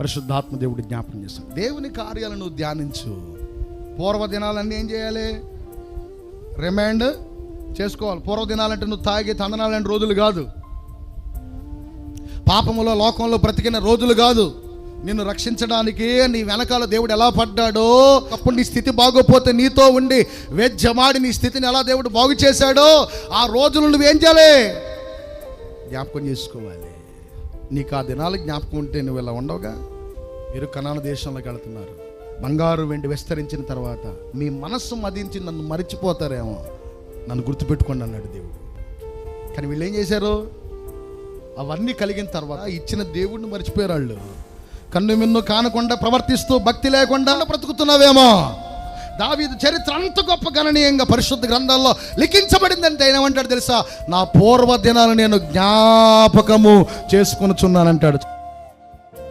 పరిశుద్ధాత్మ దేవుడు జ్ఞాపకం చేస్తాడు. దేవుని కార్యాలను ధ్యానించు. పూర్వదినాలన్నీ ఏం చేయాలి? రిమైండ్ చేసుకోవాలి. పూర్వదినాలంటే నువ్వు తాగి తందనాలంటే రోజులు కాదు, పాపములో లోకంలో బ్రతికిన రోజులు కాదు. నిన్ను రక్షించడానికి నీ వెనకాల దేవుడు ఎలా పడ్డాడో, అప్పుడు నీ స్థితి బాగోపోతే నీతో ఉండి వెజ్జమాడి నీ స్థితిని ఎలా దేవుడు బాగు చేశాడో ఆ రోజులు నువ్వేం చేయాలి? జ్ఞాపకం చేసుకోవాలి. నీకు ఆ దినాలు జ్ఞాపకం ఉంటే నువ్వు ఇలా ఉండవుగా. మీరు కనాను దేశంలోకి వెళ్తున్నారు. బంగారు వెండి విస్తరించిన తర్వాత మీ మనస్సు మదించి నన్ను మరిచిపోతారేమో, నన్ను గుర్తుపెట్టుకోండి అన్నాడు దేవుడు. కానీ వీళ్ళు ఏం చేశారు? అవన్నీ కలిగిన తర్వాత ఇచ్చిన దేవుడిని మర్చిపోయారు. వాళ్ళు కన్ను మిన్ను కానకుండా ప్రవర్తిస్తూ భక్తి లేకుండా బ్రతుకుతున్నావేమో. దావీదు చరిత్ర అంత గొప్ప గణనీయంగా పరిశుద్ధ గ్రంథాల్లో లిఖించబడిందంటే ఆయన ఏమంటాడు తెలుసా? నా పూర్వ దినాలు నేను జ్ఞాపకము చేసుకొనుచున్నానంటాడు.